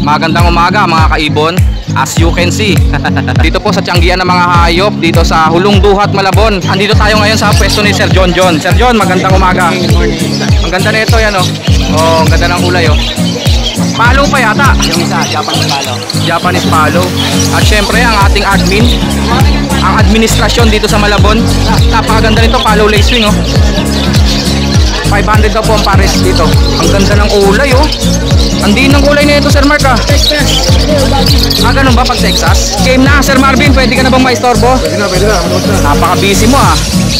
Magandang umaga mga kaibon. As you can see, dito po sa tiyanggian ng mga hayop dito sa Hulong Duhat, Malabon. Andito tayo ngayon sa pwesto ni Sir John John. Sir John, magandang umaga. Ang ganda nito, yan oh. Oh, ang ganda ng kulay oh. Palo pa yata. Yung isa, Japanese palo. Japanese palo. At syempre ang ating admin, ang administrasyon dito sa Malabon. Napakaganda nito, palo lace wing oh. 500 daw po ang pares dito. Ang ganda ng kulay oh. Andiin ng kulay nito Sir Mark ah. Ganun ba pag Texas? Game na Sir Marvin, pwede ka na bang maistorbo? Pwede na. Napaka-busy mo ah.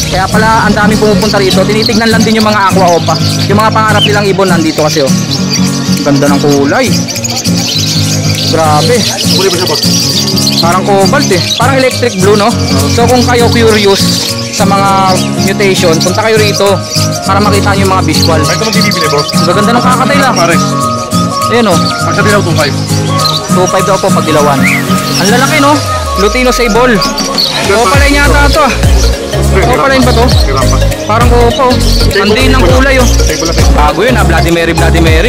Kaya pala ang daming pumupunta rito. Tinitignan lang din yung mga aqua opa. Yung mga pangarap nilang ibon nandito kasi oh. Ganda ng kulay. Grabe. Kulay ba siya boss? Parang cobalt eh. Parang electric blue no? So kung kayo curious sa mga mutation, punta kayo rito para makita nyo yung mga visual. Ay, ito magbibili boss. Gaganda ng kakatay lang. Pares. Ayan o. Pag sa dilaw, 2.5. 2.5 daw po pag dilawan. Ang lalaki no? Lutino Sable. Opalay niya ata ito ah. Opalay ba to? Parang opo. Andiin ng kulay oh. Bago yun ah. Vladimir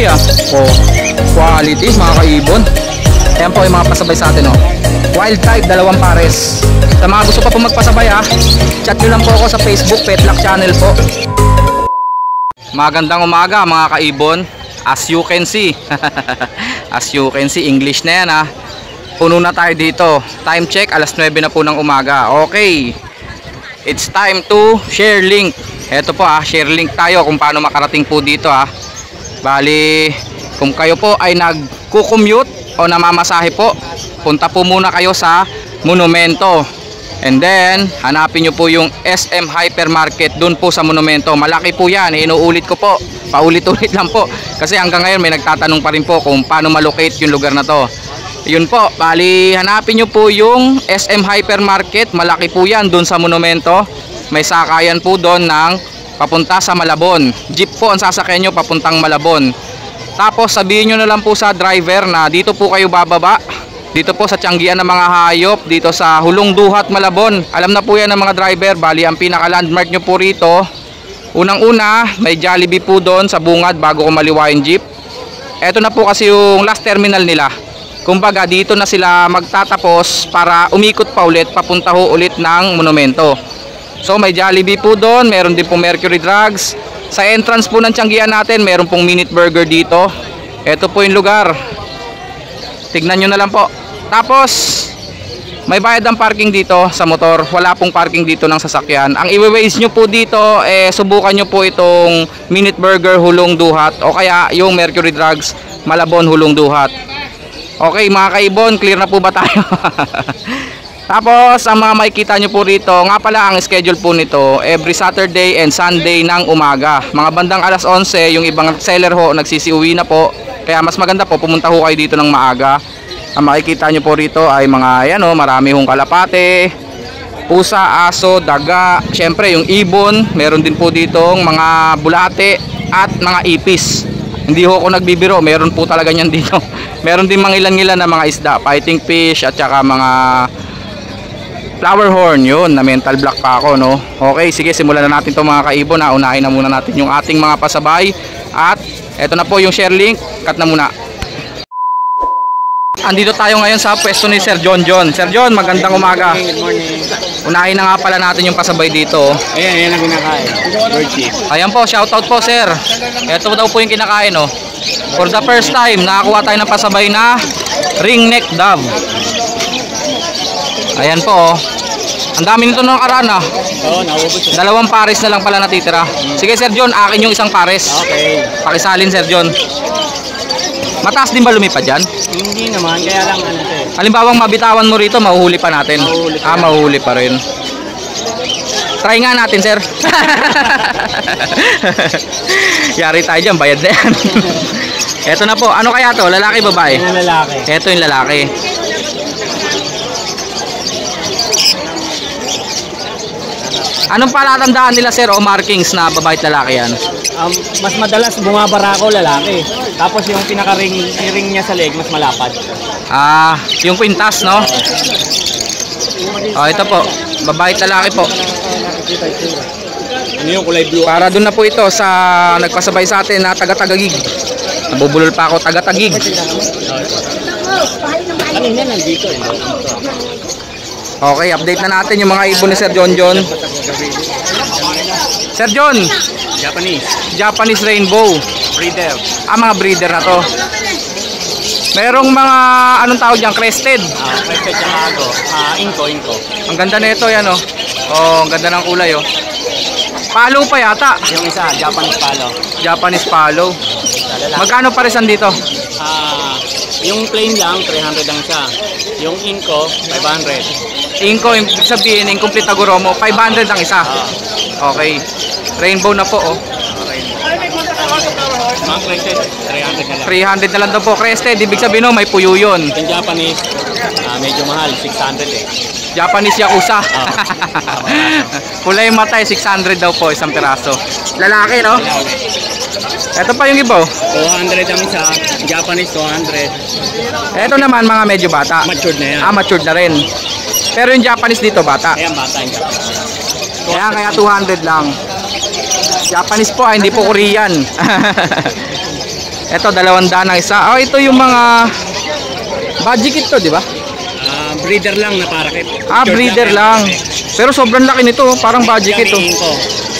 ah. Oh. Quality mga kaibon. Ayan po yung mga pasabay sa atin oh. Wild type, 2 pares. Sa mga gusto pa po magpasabay ah, chat nyo lang po ako sa Facebook, Petlock Channel po. Magandang umaga mga kaibon. As you can see, as you can see, English na yan ah. Puno na tayo dito. Time check, alas 9 na po ng umaga. Okay, it's time to share link. Eto po ah, share link tayo kung paano makarating po dito ah. Bali, kung kayo po ay nagko-commute o namamasahe po, punta po muna kayo sa Monumento. And then, hanapin nyo po yung SM Hypermarket dun po sa Monumento. Malaki po yan, inuulit ko po. Paulit-ulit lang po. Kasi hanggang ngayon may nagtatanong pa rin po kung paano malocate yung lugar na to. Yun po, bali hanapin nyo po yung SM Hypermarket. Malaki po yan dun sa Monumento. May sakayan po dun ng papunta sa Malabon. Jeep po ang sasakyan nyo papuntang Malabon. Tapos sabihin nyo na lang po sa driver na dito po kayo bababa. Dito po sa tiyanggian ng mga hayop dito sa Hulong Duhat, Malabon. Alam na po yan ng mga driver. Bali ang pinaka landmark nyo po rito, unang-una may Jollibee po doon sa bungad bago kumaliwa yung jeep. Eto na po kasi yung last terminal nila. Kumbaga dito na sila magtatapos para umikot pa ulit, papunta ho ulit ng Monumento. So may Jollibee po doon, meron din po Mercury Drugs. Sa entrance po ng tiyanggian natin, meron pong Minute Burger dito. Eto po yung lugar. Tignan nyo na lang po. Tapos may bayad ang parking dito sa motor. Wala pong parking dito ng sasakyan. Ang i-waste nyo po dito subukan nyo po itong Minute Burger Hulong Duhat o kaya yung Mercury Drugs Malabon Hulong Duhat. Okay mga kaibon, clear na po ba tayo? Tapos ang mga makikita nyo po rito, nga pala ang schedule po nito every Saturday and Sunday ng umaga. Mga bandang alas 11, yung ibang seller ho nagsisiuwi na po. Kaya mas maganda po pumunta ho kayo dito ng maaga. Ang makikita nyo po rito ay mga yan o, marami hong kalapate, pusa, aso, daga, syempre yung ibon. Meron din po ditong mga bulate at mga ipis. Hindi ho ako nagbibiro, meron po talaga nyan dito. Meron din mga ilan-ilan na mga isda, fighting fish at saka mga flower horn, yun, na mental block pa ako no. Okay, sige, simulan na natin to mga kaibon na. Unahin na muna natin yung ating mga pasabay. At eto na po yung share link, cut na muna. Andito tayo ngayon sa pwesto ni Sir John John. Sir John, magandang umaga. Good morning. Unahin na nga pala natin yung pasabay dito. Ayan ang kinakain. Bird chief. Ayan po, shoutout po sir. Ito daw po yung kinakain oh. For the first time, nakakuha tayo ng pasabay na ringneck dove. Ayan po oh. Ang dami nito nung nakaraan ah. Oo, naubos. 2 pares na lang pala natitira. Sige Sir John, akin yung isang pares. Okay. Pakisalin Sir John. Mataas din ba lumipad dyan? Hindi naman, kaya lang ano ito eh. Halimbawang mabitawan mo rito, mahuhuli pa natin. Mahuhuli pa. Mahuhuli pa rin. Try nga natin sir. Yari tayo dyan, bayad na yan. Eto na po, ano kaya to? Lalaki babae? Yung lalaki. Eto yung lalaki. Anong palatandaan nila sir o markings na babae at lalaki yan? Mas madalas bumabarako lalaki. Tapos yung pinaka-ring niya sa leg mas malapad. Yung kwintas no? Ito po, babae at lalaki po. Ano yung kulay blue? Para doon na po ito sa nagpasabay sa atin na taga-Tagig. Nabubulol pa ako, taga-Tagig. Kanina nandito eh. Okay, update na natin yung mga ibon ni Sir John John. Sir John, Japanese. Japanese Rainbow. Breeder. Mga breeder na to. Merong mga, anong tawag dyan, crested. Crested yung ago. Inko. Ang ganda na ito, yan oh. Oh, ang ganda ng kulay oh. Palo pa yata. Yung isa, Japanese palo. Japanese palo. Magkano paresan dito? Yung plain lang, 300 lang siya. Yung Inko, 500. Inko, ibig sabihin, incomplete Tagoromo, 500 ang isa. Okay. Rainbow na po oh. Mga crested, 300 na lang. 300 na lang daw po. Crested, ibig sabihin no, may puyo yun. Yung Japanese, medyo mahal, 600 eh. Japanese Yakuza. Kulay mata 600 daw po isang piraso. Lalaki no? Ito pa yung iba oh. 200 ang isa, Japanese 200. Ito naman mga medyo bata. Matured na yan. Matured na rin. Pero yung Japanese dito bata. Ayan, bata yung Japanese. Kaya 200 lang. Japanese po hindi po Korean. Ito 200 ang isa. Oh, ito yung mga budget to, di ba? Breeder lang na parakit. Breeder lang. Pero sobrang laki nito, parang budget ito. Yung Inko,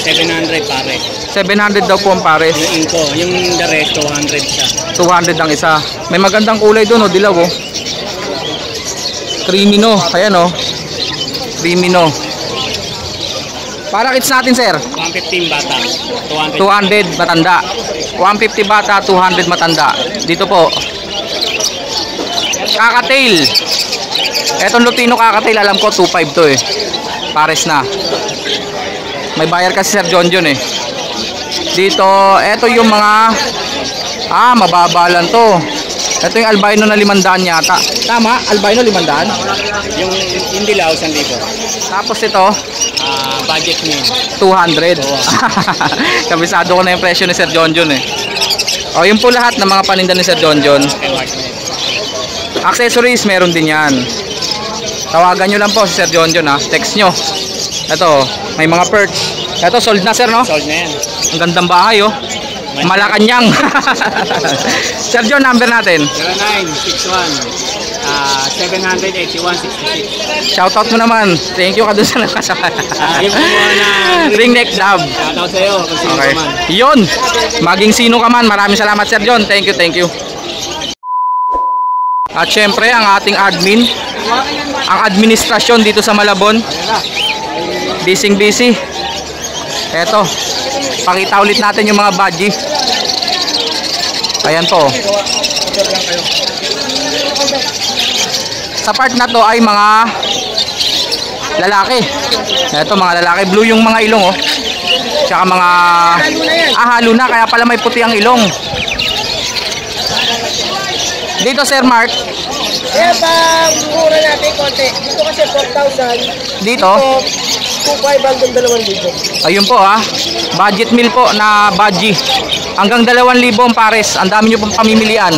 700 pare. 700 daw po ang pares. Yung Inko, yung the rest 200 siya. 200 ang isa. May magandang kulay doon, oh, dilaw oh. Creamy no. Ayan oh. Creamy no. Parakits natin, sir. 115 bata. 200 matanda. 150 bata, 200 matanda. Dito po. Kakatail. Etong Lutino Kakatail, alam ko 2.5 to eh. Pares na. May bayar kasi Sir John John eh. Dito, eto yung mga mababa lang to. Ito yung albino na 500 yata. Tama? Albino 500? Yung Indilaw 1,000. Tapos ito, budget mean 200. Kabisado ko na yung presyo ni Sir John John eh. O, yun po lahat ng mga paninda ni Sir John John. Accessories, meron din yan. Tawagan nyo lang po si Sir John John ha. Text nyo. Ito, may mga perch. Ito, sold na sir no? Sold na yan. Ang gandang bahay oh. Malacanang. Sir John, number natin. 0961 781 66. Shoutout mo naman. Thank you ka dun sa nakasama. Give mo na Ring neck dab. shoutout sa'yo kung sino Okay. ka man. Yun. Maging sino ka man. Maraming salamat Sir John. Thank you, thank you. At syempre ang ating admin, ang administrasyon dito sa Malabon, busy. Eto, pakita ulit natin yung mga badge. Ayan po. Sa part na to ay mga lalaki. Eto mga lalaki, blue yung mga ilong oh. Tsaka mga halo na, kaya pala may puti ang ilong. Dito Sir Mark. Pag mura natin konti. Dito kasi 4,000. Dito 2,500 hanggang 2,000. ayun po budget meal po na badge. Hanggang 2,000 ang pares. Ang dami nyo pong pamimilian.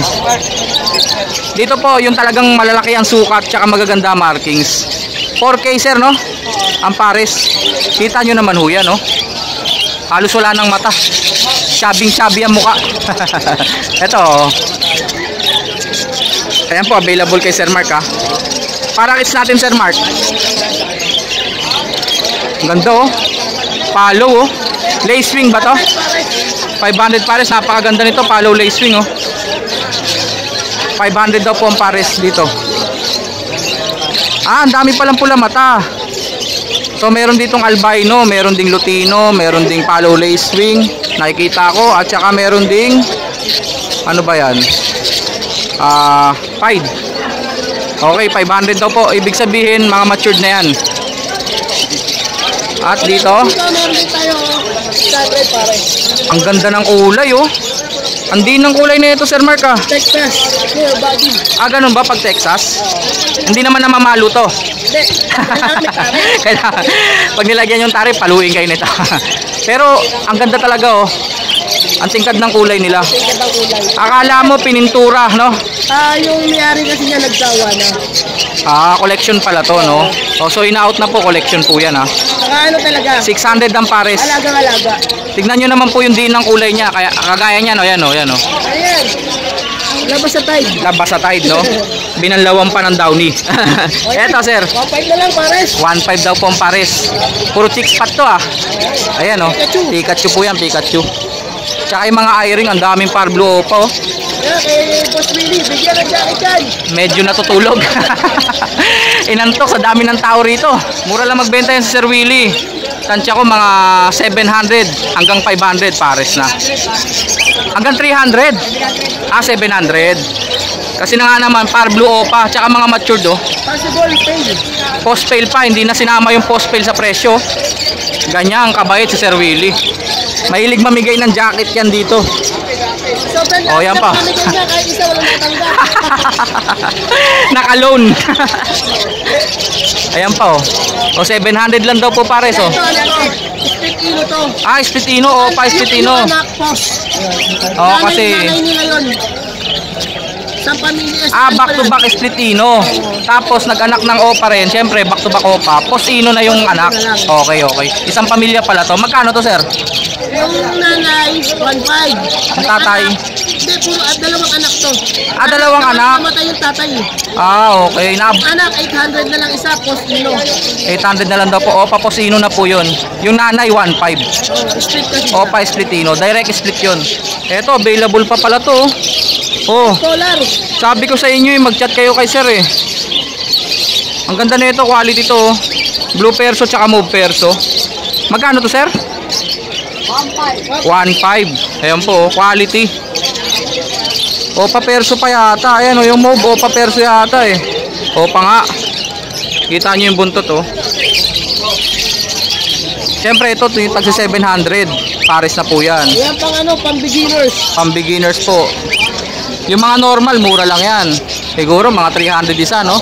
Dito po yung talagang malalaki ang sukat tsaka magaganda markings. 4K sir no? Ang pares. Kita nyo naman ho yan no? Halos wala ng mata. Shabing-shabi ang muka. Ito ayan po, available kay Sir Mark ha. Parakits natin Sir Mark. Ang ganda oh. Palo oh. Lace wing ba to? 500 pares, napakaganda nito. Palo lace wing oh. 500 daw po ang pares dito. Ang dami palang pula mata. So meron ditong albino, meron ding lutino, meron ding palo lace wing, nakikita ko. At saka meron ding ano ba yan? Pied. Okay, 500 daw po. Ibig sabihin mga matured na yan. At dito Meron din tayo 600 pare. ang ganda ng kulay oh. Hindi ng kulay na ito Sir Mark ah. Texas. Full body. Ganun ba pag Texas? Hindi naman namamalo to. Hindi. Kaya pag nilagyan yung tarif, paluin kayo nito. Pero ang ganda talaga oh. Ang tingkad ng kulay nila. Tingnan ang kulay. Akala mo pinintura no? Yung may-ari kasi niya nagsawa na. Collection pala to no? So in-out na po, collection po yan ha. Saka ano talaga? 600 ang pares. Alagang-alaga. Tignan nyo naman po yung din ng kulay niya. Kaya kagaya niyan oh, yan oh, yan oh. Ayan. Labas sa tide. Labas sa tide, no? Binanlawan pa ng downy. Eto, sir. 1.5 na lang pares. 1.5 daw po ang pares. Puro chick spot to, ah. Ayan, oh. Pikachu po yan, Pikachu. Tsaka yung mga eye-ring, ang daming par blue opa, oh. Kaya kay Boss Willie, bigyan ng jacket yan. Medyo natutulog. Inantok sa dami ng tao rito. Mura lang magbenta yan si Sir Willie. Tansya ko mga 700 hanggang 500 pares na. Hanggang 300. 700. Kasi na nga naman par blue opa, tsaka mga matured, oh. Possible pay. Post fail pa, hindi na sinama yung post fail sa presyo. Ganyan ang kabait si Sir Willie. Mahilig mamigay ng jacket yan dito. Oh, yan pa. Kahit isa walang matanggap. Naka-loan. Ayan pa, oh. O 700 lang daw po pares, oh. Split ino to. Split ino, oh, pa split ino. Anak, boss. Oh, kasi Nanay nila yun. Sa pamilya. back to back split ino. Tapos nag-anak ng opa rin. Siyempre, back to back opa. Post ino na yung anak. Okay, okay. Isang pamilya pala to. Magkano to, sir? Yung nanay, 1.5. Ang tatay? Hindi, puro dalawang anak to. Dalawang anak? Namatay yung tatay. Okay. Anak, 800 na lang isa, post ino. 800 na lang daw po. Opa, post ino na po yun. Yung nanay, 1.5. Split kasi. Opa, split ino. Direct split yun. Eto, available pa pala to. Oh. Solar. Sabi ko sa inyo, mag-chat kayo kay sir, eh. Ang ganda nito, quality to. Blue perso tsaka mauve perso. Magkano to, sir? 1.5. Ayan po, quality. Opa perso pa yata. Ayan, yung mauve, opa perso yata, eh. Opa nga. Kita nyo yung buntot, oh. Siyempre, ito, yung tagsi 700. Pares na po yan. Yan pang pang beginners. Pang beginners po. Yung mga normal, mura lang yan. Siguro mga 300 isa, no?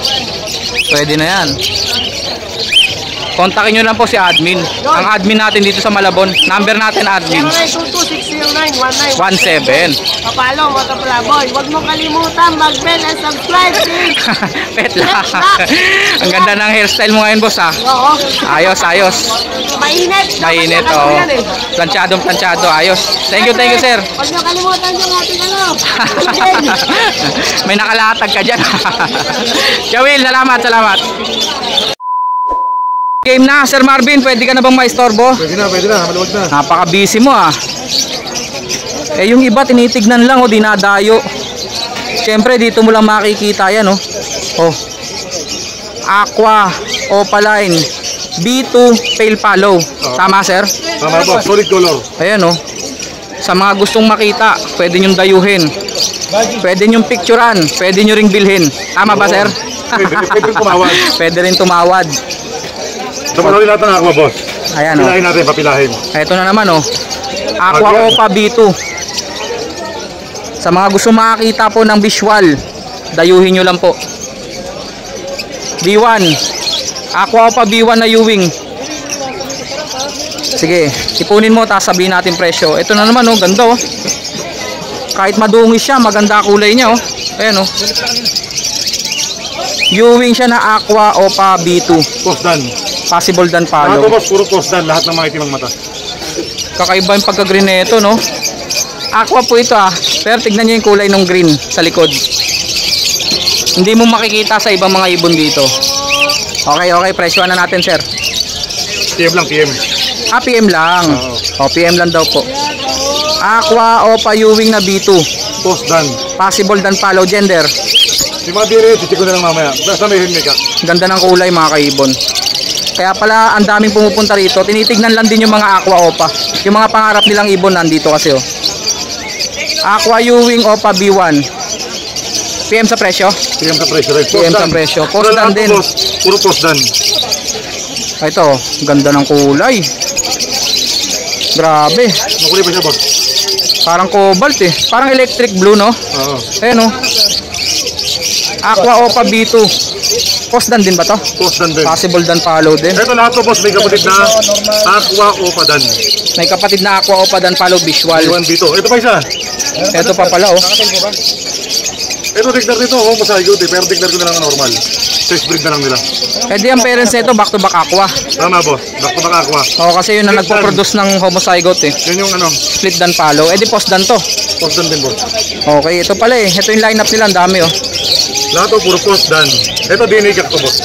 Pwede na yan. Kontakin nyo lang po si admin. Ang admin natin dito sa Malabon. Number natin, admin. 0922-609-1917. Papalo, Moto Palaboy. Huwag mo kalimutan mag-bell and subscribe, please. Pet lang. Ang ganda ng hairstyle mo ngayon, boss, ha? Oo. Ayos, ayos. Mainit. Mainit, oh. Planchadong planchado, ayos. Thank you, sir. Huwag mo kalimutan yung ating May nakalatag ka dyan. Jawil, salamat. Game na, Sir Marvin. Pwede ka na bang maistorbo? Pwede na. Maluwag na. Napaka-busy mo, ah. Yung iba, tinitignan lang, oh, dinadayo. Siyempre, dito mo lang makikita yan, oh. Oh. Aqua, Opaline, B2, Pale Follow. Tama, sir? Tama po, solid color. Ayan, oh. Sa mga gustong makita, pwede nyong dayuhin. Pwede nyong picturean. Pwede nyo ring bilhin. Tama ba, sir? Pwede rin tumawad. Pwede rin tumawad. Tumalawin natin ang aqua, boss. Ayan, oh. Pilahin natin, papilahin. Ito na naman, oh. Aqua Opa B2. Sa mga gusto makakita po ng visual, dayuhin nyo lang po. B1. Aqua Opa B1 na Ewing. Sige, ipunin mo, tapos sabihin natin presyo. Ito na naman, oh. Ganda, oh. Kahit madungis siya, maganda kulay niya, oh. Ayan, oh. Ewing siya na Aqua Opa B2. Post done. Possible dan Lahat palo. po, boss, puro post done. Lahat ng mga itimang mata. Kakaiba yung pagka-green nito, no? Aqua po ito, ah. Pero tignan nyo yung kulay ng green sa likod. Hindi mo makikita sa ibang mga ibon dito. Okay, presyoan na natin, sir. PM lang, PM. PM lang. PM lang daw po. Aqua Opa Ewing na B2. Post done. Possible dan palo, gender. Yung mga dire, titik ko na lang mamaya. Basta may helmet ka. Ganda ng kulay, mga kaibon. Kaya pala ang daming pumupunta rito. Tinitignan lang din yung mga Aqua Opa. Yung mga pangarap nilang ibon nandito kasi, oh. Aqua Ewing Opa B1. PM sa presyo? PM sa presyo rin. PM sa presyo. Post done din. Puro post done. Ito, ganda ng kulay. Grabe. Makulay pa siya, boss. Parang cobalt, eh. Parang electric blue, no? Oo. Ayan, oh. Aqua Opa B2. Post done din ba to? Post done din. Possible dan follow din. Ito lahat po, boss, may kapatid na aqua Opa done. May kapatid na Aqua Opa dan follow visual. B1, B2. Ito pa isa. Ito pa pala, oh. Ito, tignar nito, oh, masahigot eh. Pero tignar ko na lang normal. Test breed na lang nila. Eh di ang parents nito back to back Aqua. Tama, boss. Back to back aqua. Oo, kasi yun na nagpo-produce ng homozygote, eh. Yun yung ano. Split dan follow. Eh di post dan to. Post din boss. Okay, ito pala eh. Ito yung lineup nila, ang dami oh. Lahat to puro post dan. Ito DNA kak to boss.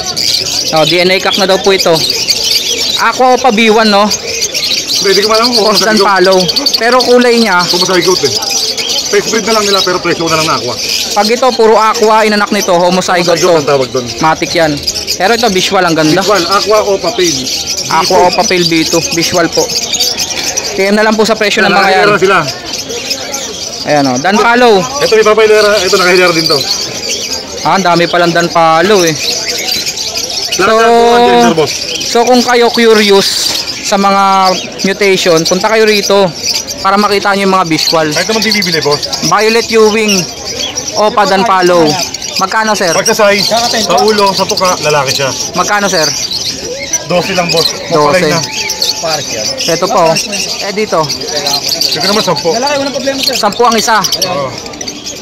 Oh, DNA cock na daw po ito. Aqua Opa B1 no. Hindi ko malam kung Post and follow. Pero kulay niya, kung masahigot eh. Face breed na lang nila pero presyo na lang na aqua. pag ito puro aqua, inanak nito, homozygote to. Ang tawag doon. Matic yan. Pero ito visual, ang ganda. Visual, aqua o papel. Aqua Opa Pale B2, visual po. PM na lang po sa presyo ng mga yan. Nakahilera sila. Ayan o, Dan Follow. Ito may papahilera, ito nakahilera din to. Ah, ang dami palang Dan Follow eh. Lahat yan po ang gender boss. So kung kayo curious sa mga mutation, punta kayo rito para makita nyo yung mga visual. Kahit naman di bibili boss. Violet Ewing, Opa Dan Follow. Magkano sir? Pag sa size, sa ulo, sa tuka, lalaki siya. Magkano sir? 12 lang boss. 12. Mapalay na. Ito po. Eh dito, Ito naman 10. 10 ang isa. Oo.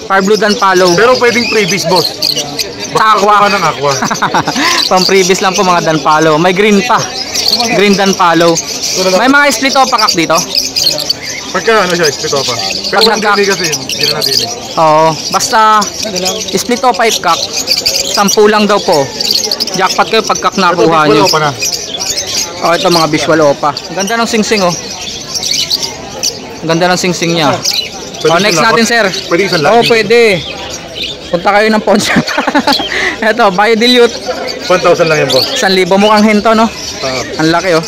Fire Blue Dan Follow. Pero pwedeng freebies boss. Sa aqua. Ng aqua. Pang previous lang po mga Dan Follow. May green pa. Green Dan Follow. May mga split opakak dito. Pagka ano siya, split opa. Pero Pag pag nagka- hindi kasi, hindi na natin eh. Oo. Basta split o 5 kak. 10 lang daw po. Jackpot kayo pag kak nakuha Ito, nyo. visual opa na. Oh, ito mga visual opa. Ang ganda ng singsing oh. Ang ganda ng singsing niya. Pwede Oh, next isang natin lakot. sir. Pwede isang Oo, lakot. pwede. Punta kayo ng pawn shop. Ito, Biodilute. 1,000 lang yan boss. 1,000 mukhang hento no. Ah. Ang laki oh.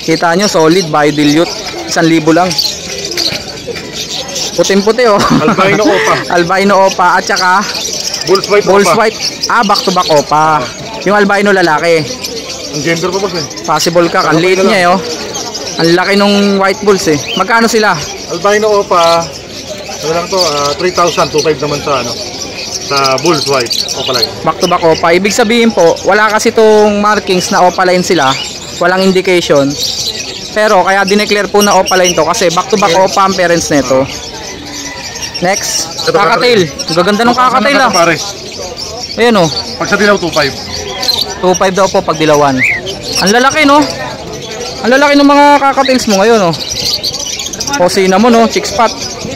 Kita nyo, solid Biodilute. 1,000 lang. Puting-puti oh. Albino opa. Albino opa at saka Bulls white Bulls opa. white. Ah, back to back opa. Yung albino lalaki. Ang gender pa boss eh. Possible ka. Ang liit niya eh oh. Ang laki nung white bulls eh. Magkano sila? Albino opa, ano lang to, 3,000, 2,500 naman sa ano, sa Bulls white opa line. Back to back opa. Ibig sabihin po, wala kasi itong markings na opaline sila. Walang indication. Pero kaya dineclare po na opaline to kasi back to back opa ang parents nito. Next, Ito, kakatail. Ang gaganda ng kakatail ah. Pares. Ayan oh. Pag sa dilaw, 2,500. 2.5 daw po pag dilawan. Ang lalaki no. Ang lalaki ng mga kakatails mo ngayon oh. O cinnamon no, chick spot.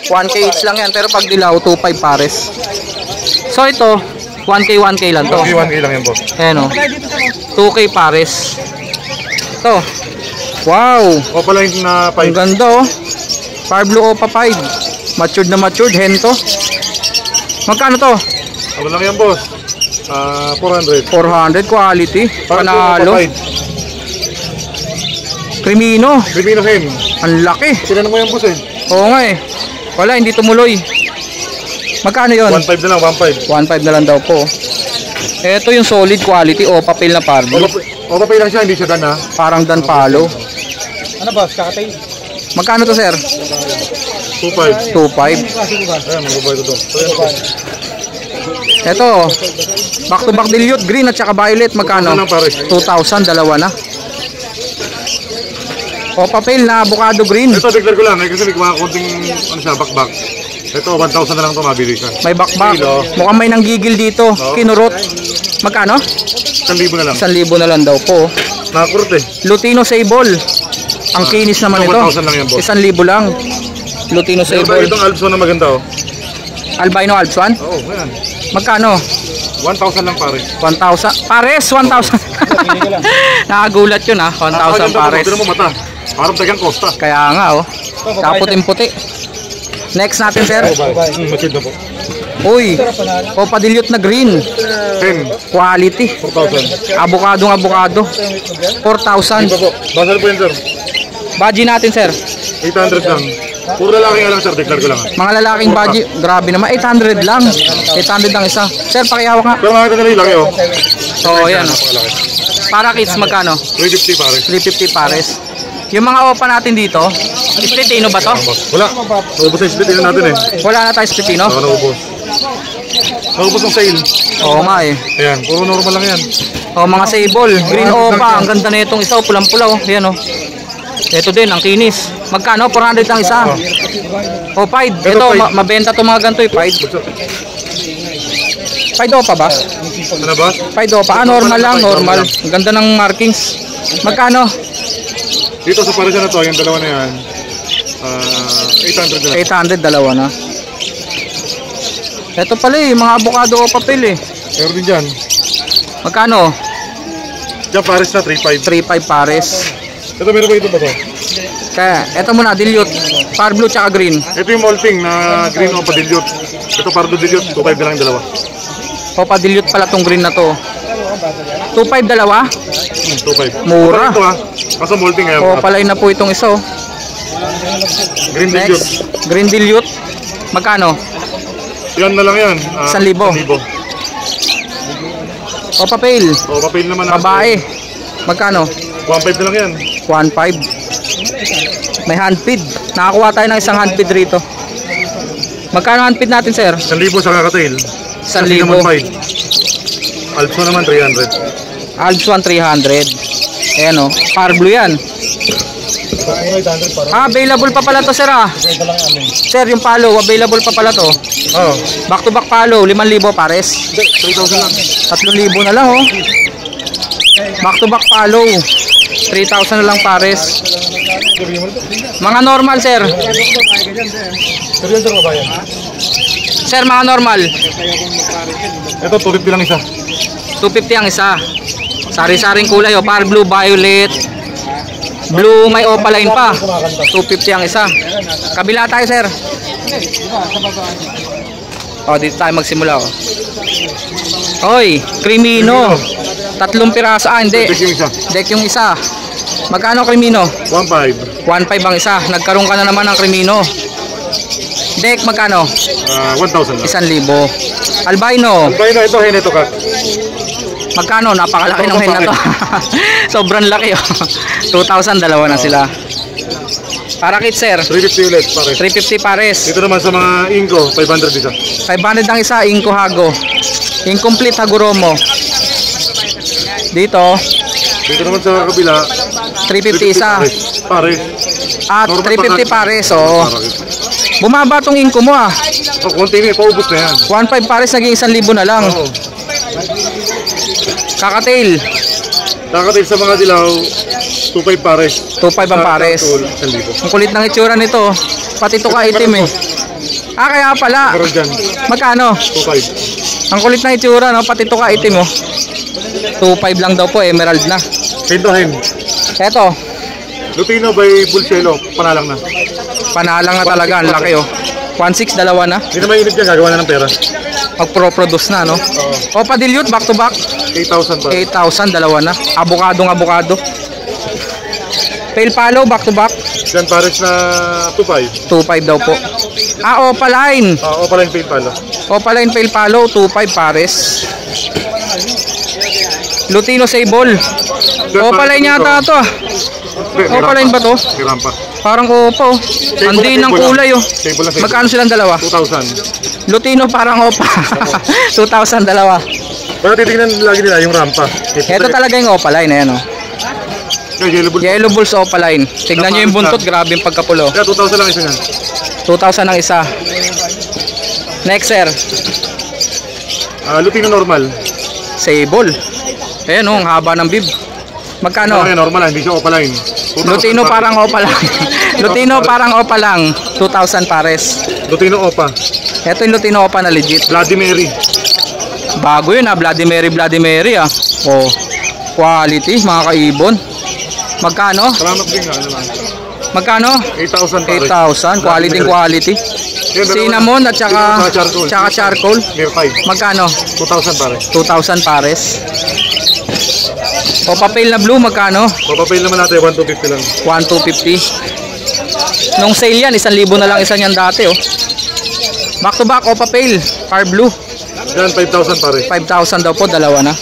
1K each lang yan pero pag dilaw 2.5 pares. So ito 1K lang to. 1K lang yan boss. Ayan oh. 2K pares. Ito. Wow. Opa line na Ang 5. ganda oh. Fire Blue Opa 5. Matured na matured, hento. Magkano to? Ano lang yan boss? 400. 400 quality. Panalo. Crimino. Crimino hen. Ang laki. Sinano mo yan boss eh? Oo nga eh. Wala, hindi tumuloy. Magkano yon? 1,500 na lang, 1,500. 1.5 na lang daw po. Ito yung solid quality o papel na pardo. Opa pay lang siya, hindi siya dan ha. Parang Dan Palo. Ano boss, kakatay? Magkano to sir? 2,500. 2.5. Ayan, magbabayad ito. Ito. Back to back dilute green at saka violet. Magkano? Ano lang pares? 2,000, dalawa na. O papel na avocado green. Ito, declare ko lang eh, kasi may kumakunting ano siya, back. Ito, 1,000 na lang ito, mabili ka. May bakbak. Kilo. Mukhang may nanggigil dito. Kinurot. Magkano? 1,000 na lang. 1,000 na lang daw po. Nakakurot eh. Lutino Sable. Ang kinis naman ito. 1,000 lang yan, boss. 1,000 lang. Lutino Meron tayo Sable. itong Alpson na maganda oh. Albino Alpswan. Oo, ayan. Magkano? 1,000 lang pare. 1,000. Pares, 1,000. Nakagulat yun ah. 1,000 pares. Tignan mo mata. Parang tagang Costa. Kaya nga oh. Kaputing-puti. Next natin sir. Matured na po. Uy. Opa dilute na green. 10. Quality. 4,000. Abukado. 4,000. Iba po. Basal po yan sir. Baji natin sir. 800 lang. Puro lalaki nga lang sir. Declare ko lang. Mga lalaking baji. Grabe naman. 800 lang. 800 lang isa. Sir, pakihawak nga. Pero makita nila yung laki oh. Oo, yan. Napakalaki. Para kids, magkano? 350 pare. 350 pares. Yung mga opa natin dito, splitino ba to? Wala. Naubos na split din natin eh. Wala na tayo splitino? Oo, naubos. Naubos ng sale. Oo nga eh. Ayan, puro normal lang yan. O mga sable, green opa. Ang ganda na itong isa, pulang-pula oh. Yan oh. Ito din, ang kinis. Magkano? 400 lang isa. O 5. Ito, mabenta to mga ganito eh. 5. 5 opa ba? Ano ba? 5 opa. Ah, normal lang, normal. Ang ganda ng markings. Magkano? Dito sa paresya na to, yung dalawa na yan. 800 na lang. 800, dalawa na. Ito pala eh, mga avocado o papel eh. Meron din dyan. Magkano? Dyan pares na 3.5. 3.5 pares. Ito meron ba ito ba to? Kaya, ito muna, dilute. Par blue tsaka green. Ito yung molting na green o padilyot. Ito pardo dilute, 2.5 na lang yung dalawa. O pa-dilute pala tong green na to. 2.5 dalawa? 2.5. Mura. Ito ha. Kaso molting ngayon. O palay na po itong isa oh. Green dilute. Next, green dilute. Magkano? Yan na lang yan. 1,000. 1,000. O papel. O papel naman natin. Babae. Magkano? 1.5 na lang yan. 1.5. May hand feed. Nakakuha tayo ng isang hand feed rito. Magkano hand feed natin, sir? 1,000 sa kakatail. 1,000. naman 5. Alpso naman 300. Alps 1 300. Ayan o. Par blue yan. Available pa pala to, sir ah. Sir, yung palo, available pa pala to. Oo. Back to back palo, 5,000 pares. 3,000 lang. 3,000 na lang oh. Back to back palo. 3,000 na lang pares. Mga normal, sir. Sir, mga normal. Ito 250 lang isa. 250 ang isa. Sari-saring kulay oh. Par blue, violet, blue, may opaline pa. 250 ang isa. Kabila tayo, sir. Oh, dito tayo magsimula oh. Hoy, Crimino. 3 piraso. Ah, hindi. Ito yung isa. Deck yung isa. Magkano Crimino? 1.5. 1.5 ang isa. Nagkaroon ka na naman ng Crimino. Deck magkano? 1,000 lang. 1,000. Albino. Albino, ito hen, ito ka. Magkano? Napakalaki ng hen na to. Sobrang laki oh. 2,000, dalawa na sila. Para kit, sir. 350 ulit, pare. 350 pares. Dito naman sa mga Ingo, 500 isa. 500 ang isa, Inko Hago. Incomplete Haguromo. Dito, Dito naman sa kabila, 350 isa. Pare. At Normal 350 pa- pares, oh. Bumaba tong Inko mo ah. Oh, konti na, paubos na yan. 1.5 pares, naging 1,000 na lang. Oo. Kakatail, Nakatail sa mga dilaw, 2.5 pares. 2.5 ang pares. 1,000. Ang kulit ng itsura nito. Pati ito ka itim eh. Ah, kaya pala. Meron dyan, Magkano? 2.5. Ang kulit ng itsura, no? Pati ito ka itim oh. 2.5 lang daw po, emerald na. Pinto hen. Eto, Lutino by Bulcelo, panalang na. panalang na talaga. Ang laki oh. 1.6, dalawa na. Hindi na mainit yan, gagawa na ng pera. Mag-pro-produce na, no? O, pa-dilute, back to back. 8,000 pa. 8,000, dalawa na. Abukadong-abukado. Pale palo, back to back. Dyan pares na 2.5. 2.5 daw po. Ah, opaline. O pala yung paint pala. Opaline pale palo, 2.5 pares. Lutino sable. Opaline yata ito ah. Opaline ba to? Hiram pa. Parang opo. Hindi ng kulay oh. Sable lang, sable. Magkano silang dalawa? 2,000. Lutino parang opa. 2,000 dalawa. Pero titignan lagi nila yung rampa. Ito talaga yung opaline, ayan oh. Yellow bull. Yellow bulls opaline. Tignan nyo yung buntot, grabe yung pagkapulo. Kaya 2,000 lang isa nga. 2,000 ang isa. Next, sir. Lutino normal. Sable. Ayan oh, ang haba ng bib. Magkano? Okay, normal lang, hindi siya opaline. 2,000 Lutino pa. parang opa lang. Lutino parang opa lang. 2,000 pares. Lutino opa. Ito yung Lutino opa na legit. Vladimir. Bago yun ah, Vladimir ah. Oh, quality mga kaibon. Magkano? Salamat din nga. Ano lang. Magkano? 8,000 pares. 8,000. Quality. Cinnamon at saka charcoal. Near 5. Magkano? 2,000 pares. 2,000 pares. O papel na blue, magkano? Papapil naman natin, 1,250 lang. 1,250. Nung sale yan, 1,000 na lang isa niyan dati oh. Back to back o papel, car blue. Yan, 5,000 pares. 5,000 daw po, dalawa na.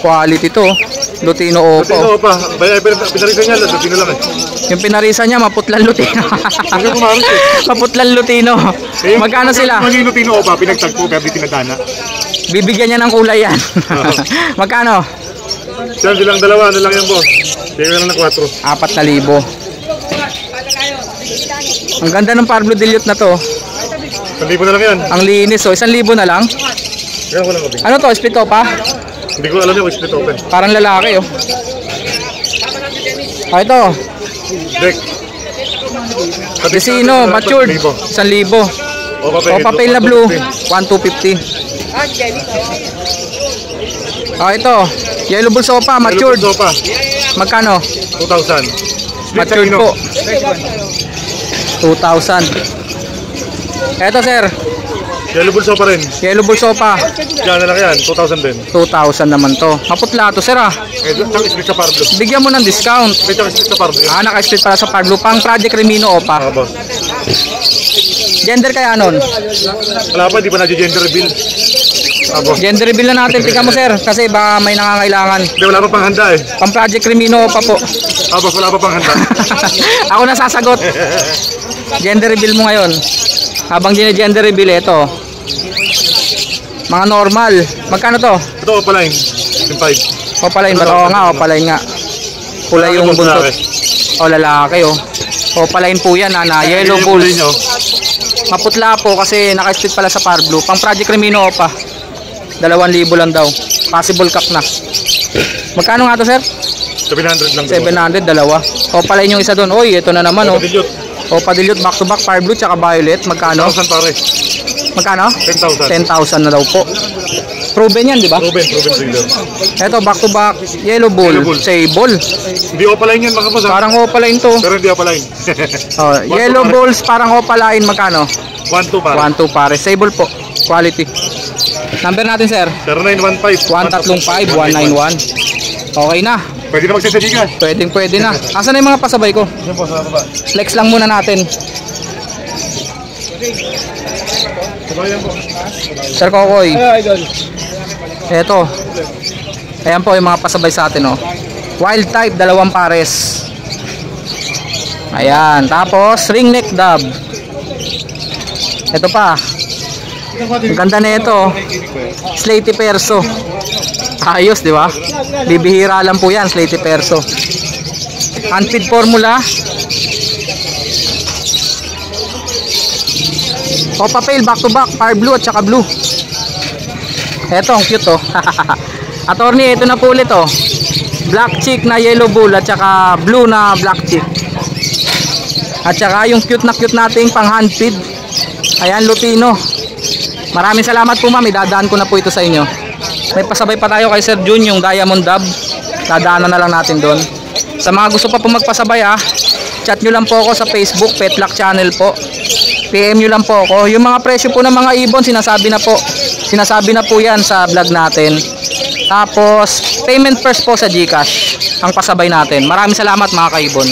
Quality to oh. Lutino opa Lutino oh. opa. Pinarisan niya, Lutino lang eh. Yung pinarisa niya, maputlan Lutino. Huwag yung kumaros eh. Maputlan Lutino. Magkano sila? Yung Lutino opa, pinagtagpo, pero di tinadana. Bibigyan niya ng kulay yan. Magkano? Yan, silang dalawa, ano lang yan boss. Bigyan lang ng 4. 4,000. Ang ganda ng Parblo Dilute na to. 1,000 na lang yan. Ang linis oh, 1,000 na lang. Yan ko lang kabing. Ano to, split pa? Hindi ko alam yung split open. Parang lalaki oh. Ah, ito. Deck. Desino, matured, 1,000. Opa Pale na blue, 1,250. Ito, Yellow Bull Sopa, matured. Sopa, Magkano? 2,000. Matured po. 2,000. Ito sir, Yellow Bull Sopa rin. Yellow Bull Sopa, Yan na lang yan, 2,000 din. 2,000 naman to. Maputla to sir ah. Tsaka split sa Parblo. Bigyan mo ng discount. Tsaka split sa Parblo. Naka-split para sa Parblo. Pang Project Remino Opa. Boss. Gender kaya nun? Wala pa, di pa na-gender reveal. Boss. Gender reveal na natin. Tingnan mo sir, kasi baka may nangangailangan. Hindi, wala pa pang handa eh. Pang Project Remino Opa po. Boss, wala pa pang handa. Ako na sasagot. Gender reveal mo ngayon. Habang gender reveal, ito. Mga normal. Magkano to? Ito, Opaline. Yung 5. Opaline ba? Oo nga, Opaline nga. Kulay yung buntot. O lalaki oh. Opaline po yan na Yellow Bulls. Maputla po kasi naka-split pala sa Parblo. Pang Project Remino Opa. 2,000 lang daw. Possible cup na. Magkano nga to sir? 700 lang. 700, dalawa. Opaline yung isa doon. Oy, ito na naman oh. Dilute. Opa Dilute back to back Parblo tsaka Violet. Magkano? 1,000 pare. Magkano? 10,000. 10,000 na daw po. Proven yan, di ba? Proven breeder. Ito, back to back, Yellow Bull, Sable. Hindi Opaline yan mga boss. Parang Opaline to. Pero hindi Opaline. Oh, Yellow Bulls, parang Opaline, magkano? 1,2 pare. 1,2 pare. Sable po. Quality. Number natin, sir? 0915. 135-191. Okay na. Pwede na magsasadigan. Pwede na. Asan na yung mga pasabay ko? Yan po sa baba. Flex lang muna natin. Sabayan po. Sir Kokoy. Eto. Ayan po yung mga pasabay sa atin, oh. Wild type, 2 pares. Ayan. Tapos, ring neck dub. Ito pa. Ang ganda na ito. Slaty Perso. Ayos, di ba? Bibihira lang po yan, Slaty Perso. Handfeed formula. Opa Pale, back to back, Fire Blue at saka Blue. Eto, ang cute oh. Attorney, ito na po ulit oh. Black chick na Yellow Bull at saka blue na black chick. At saka yung cute nating pang handfeed. Ayan, Lutino. Maraming salamat po ma'am, idadaan ko na po ito sa inyo. May pasabay pa tayo kay Sir Jun, yung Diamond Dub. Dadaanan na lang natin doon. Sa mga gusto pa po magpasabay chat nyo lang po ako sa Facebook, Petlock Channel po. PM nyo lang po ako. Yung mga presyo po ng mga ibon, sinasabi na po yan sa vlog natin. Tapos, payment first po sa GCash ang pasabay natin. Maraming salamat mga kaibon.